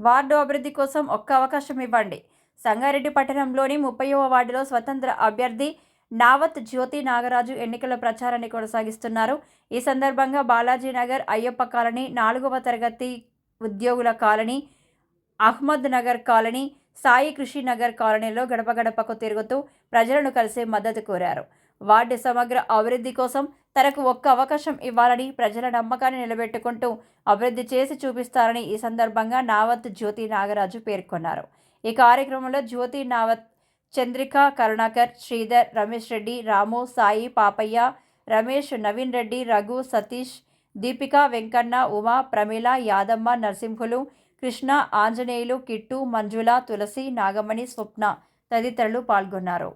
Ward అభివృద్ధి కోసం ఒక్క అవకాశం ఇవ్వండి. సంగారెడ్డి పట్టణంలోని 30వ వార్డులో స్వతంత్ర అభ్యర్థి నావత్ జ్యోతి నాగరాజు ఎన్నికల ప్రచారాన్ని కొనసాగిస్తున్నారు. ఈ సందర్భంగా బాలాజీనగర్, అయ్యప్ప కాలనీ, 4వ తరగతి ఉద్యోగుల కాలనీ, అహ్మద్ నగర్ కాలనీ, సాయి కృషి నగర్ కాలనీలో గడప గడపకు తిరుగుతూ ప్రజలను కలిసి మద్దతు కోరారు. వార్డు సమగ్ర అభివృద్ధి కోసం తనకు ఒక్క అవకాశం ఇవ్వాలని, ప్రజల నమ్మకాన్ని నిలబెట్టుకుంటూ అభివృద్ధి చేసి చూపిస్తారని ఈ సందర్భంగా నావత్ జ్యోతి నాగరాజు పేర్కొన్నారు. ఈ కార్యక్రమంలో జ్యోతి నావత్, చంద్రిక, కరుణాకర్, శ్రీధర్, రమేష్ రెడ్డి, రాము, సాయి, పాపయ్య, రమేష్, నవీన్ రెడ్డి, రఘు, సతీష్, దీపిక, వెంకన్న, ఉమా, ప్రమీల, యాదమ్మ, నరసింహులు, కృష్ణ, ఆంజనేయులు, కిట్టు, మంజుల, తులసి, నాగమణి, స్వప్న తదితరులు పాల్గొన్నారు.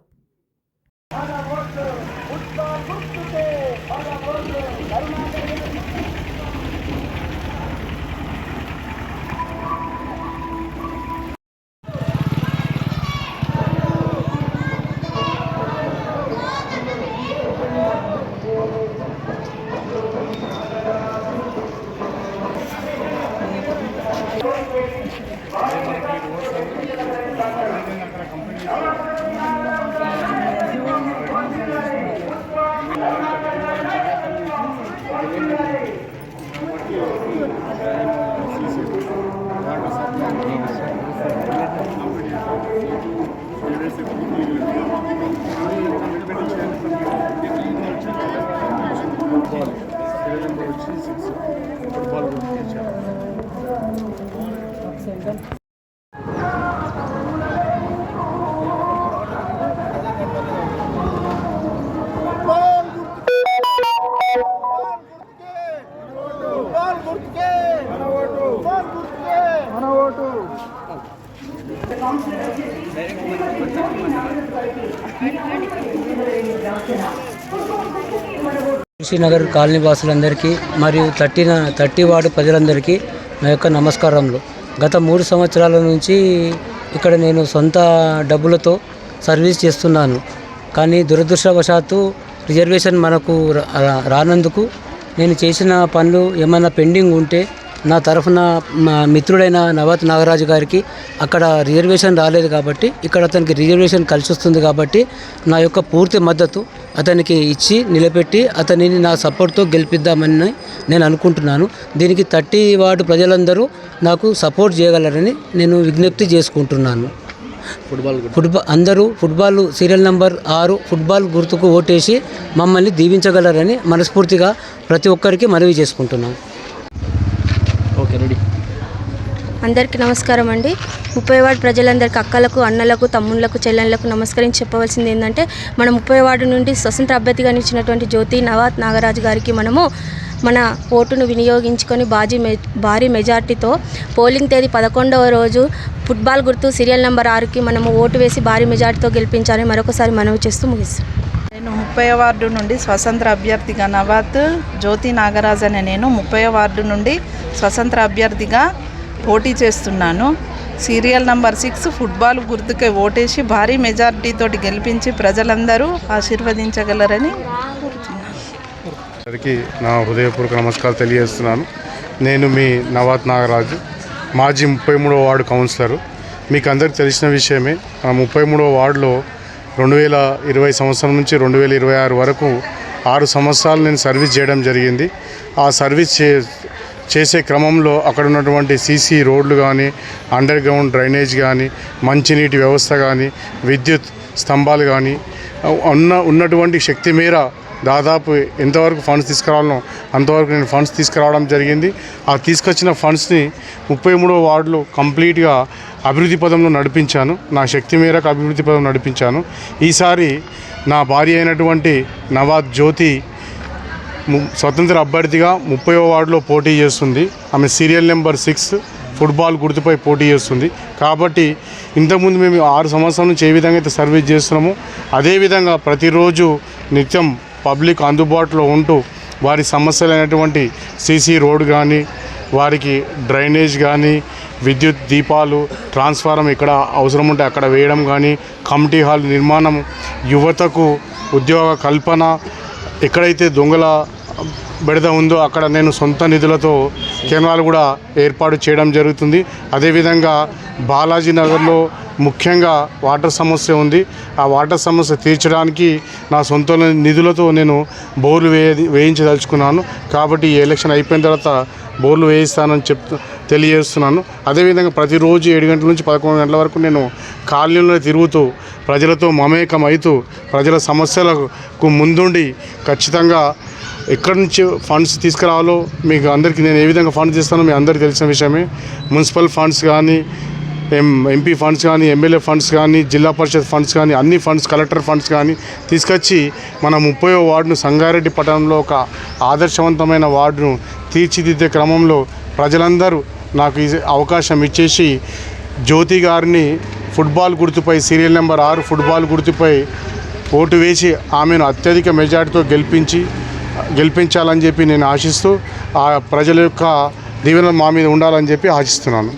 కృషినగర్ కాలనీ వాసులందరికీ మరియు 30 వార్డు ప్రజలందరికీ నా యొక్క నమస్కారములు. గత 3 సంవత్సరాల నుంచి ఇక్కడ నేను సొంత డబ్బులతో సర్వీస్ చేస్తున్నాను. కానీ దురదృష్టవశాత్తు రిజర్వేషన్ మనకు రానందుకు నేను చేసిన పనులు ఏమైనా పెండింగ్ ఉంటే నా తరఫున మా మిత్రుడైన నవత్ నాగరాజు గారికి అక్కడ రిజర్వేషన్ రాలేదు కాబట్టి ఇక్కడ అతనికి రిజర్వేషన్ కలిసి వస్తుంది కాబట్టి నా యొక్క పూర్తి మద్దతు అతనికి ఇచ్చి నిలబెట్టి అతనిని నా సపోర్ట్తో గెలిపిద్దామని నేను అనుకుంటున్నాను. దీనికి 30 వార్డు ప్రజలందరూ నాకు సపోర్ట్ చేయగలరని నేను విజ్ఞప్తి చేసుకుంటున్నాను. ఫుట్బాల్ సీరియల్ నెంబర్ 6 ఫుట్బాల్ గుర్తుకు ఓటేసి మమ్మల్ని దీవించగలరని మనస్ఫూర్తిగా ప్రతి ఒక్కరికి మనవి చేసుకుంటున్నాను. Okay, ready. అందరికీ నమస్కారం అండి. 30 వార్డు ప్రజలందరికీ, అక్కలకు, అన్నలకు, తమ్ముళ్లకు, చెల్లెళ్లకు నమస్కరించి చెప్పవలసింది ఏంటంటే, మన 30 వార్డు నుండి స్వతంత్ర అభ్యర్థిగా నిలిచినటువంటి జ్యోతి నవాత్ నాగరాజు గారికి మనము మన ఓటును వినియోగించుకొని భారీ మెజార్టీతో పోలింగ్ తేదీ 11వ రోజు ఫుట్బాల్ గుర్తు సీరియల్ నెంబర్ 6కి మనము ఓటు వేసి భారీ మెజార్టీతో గెలిపించాలని మరొకసారి మనవి చేస్తూ ముగిస్తాం. నేను 30 వార్డు నుండి స్వతంత్ర అభ్యర్థిగా నవాత్ జ్యోతి నాగరాజ్ అనే నేను 30 వార్డు నుండి స్వతంత్ర అభ్యర్థిగా పోటీ చేస్తున్నాను. సీరియల్ నంబర్ 6 ఫుట్బాల్ గుర్తుకే ఓటేసి భారీ మెజార్టీతోటి గెలిపించి ప్రజలందరూ ఆశీర్వదించగలరని కోరుతున్నాను. నా హృదయపూర్వక నమస్కారాలు తెలియజేస్తున్నాను. నేను మీ నవాత్ నాగరాజు, మాజీ 33వ వార్డు కౌన్సిలరు. మీకు అందరికీ తెలిసిన విషయమే, 33వ వార్డులో 2020 సంవత్సరం నుంచి 2026 వరకు 6 సంవత్సరాలు నేను సర్వీస్ చేయడం జరిగింది. ఆ సర్వీస్ చేసే క్రమంలో అక్కడ ఉన్నటువంటి సీసీ రోడ్లు కానీ, అండర్ గ్రౌండ్ డ్రైనేజ్ కానీ, మంచినీటి వ్యవస్థ కానీ, విద్యుత్ స్తంభాలు కానీ ఉన్నటువంటి శక్తి మేర దాదాపు ఎంతవరకు ఫండ్స్ తీసుకురావాలనో అంతవరకు నేను ఫండ్స్ తీసుకురావడం జరిగింది. ఆ తీసుకొచ్చిన ఫండ్స్ని 33వ వార్డులో కంప్లీట్గా అభివృద్ధి పదంలో నడిపించాను. నా శక్తి మేరకు అభివృద్ధి పదం నడిపించాను. ఈసారి నా భార్య అయినటువంటి నవాత్ జ్యోతి స్వతంత్ర అభ్యర్థిగా 30వ వార్డులో పోటీ చేస్తుంది. ఆమె సీరియల్ నెంబర్ 6 ఫుట్బాల్ గుర్తుపై పోటీ చేస్తుంది. కాబట్టి ఇంతకుముందు మేము 6 సంవత్సరాల నుంచి ఏ విధంగా అయితే సర్వీస్ చేస్తున్నామో అదేవిధంగా ప్రతిరోజు నిత్యం పబ్లిక్ అందుబాటులో ఉంటూ వారి సమస్యలైనటువంటి సీసీ రోడ్ కానీ, వారికి డ్రైనేజ్ కానీ, విద్యుత్ దీపాలు, ట్రాన్స్ఫారం ఇక్కడ అవసరం ఉంటే అక్కడ వేయడం కానీ, కమిటీ హాల్ నిర్మాణం, యువతకు ఉద్యోగ కల్పన, ఎక్కడైతే బెడద ఉందో అక్కడ నేను సొంత నిధులతో కెనాల్ కూడా ఏర్పాటు చేయడం జరుగుతుంది. అదేవిధంగా బాలాజీ నగర్లో ముఖ్యంగా వాటర్ సమస్య ఉంది. ఆ వాటర్ సమస్య తీర్చడానికి నా సొంత నిధులతో నేను బోర్లు వేయించదలుచుకున్నాను. కాబట్టి ఈ ఎలక్షన్ అయిపోయిన తర్వాత బోర్లు వేయిస్తానని తెలియజేస్తున్నాను. అదేవిధంగా ప్రతిరోజు 7 గంటల నుంచి 11 గంటల వరకు నేను కాలనీలో తిరుగుతూ ప్రజలతో మమేకం అవుతూ ప్రజల సమస్యలకు ముందుండి ఖచ్చితంగా ఎక్కడి నుంచి ఫండ్స్ తీసుకురావాలో మీకు అందరికీ నేను ఏ విధంగా ఫండ్స్ ఇస్తానో మీ అందరికీ తెలిసిన విషయమే. మున్సిపల్ ఫండ్స్ కానీ, ఎంపీ ఫండ్స్ కానీ, ఎమ్మెల్యే ఫండ్స్ కానీ, జిల్లా పరిషత్ ఫండ్స్ కానీ, అన్ని ఫండ్స్, కలెక్టర్ ఫండ్స్ కానీ తీసుకొచ్చి మన 30వ వార్డును సంగారెడ్డి పట్టణంలో ఒక ఆదర్శవంతమైన వార్డును తీర్చిదిద్దే క్రమంలో ప్రజలందరూ నాకు ఈ అవకాశం ఇచ్చేసి జ్యోతి గారిని ఫుట్బాల్ గుర్తుపై సీరియల్ నెంబర్ 6 ఫుట్బాల్ గుర్తుపై ఓటు వేసి ఆమెను అత్యధిక మెజార్టీతో గెలిపించాలని చెప్పి నేను ఆశిస్తూ ఆ ప్రజల యొక్క దీవెనలు మా మీద ఉండాలని చెప్పి ఆశిస్తున్నాను.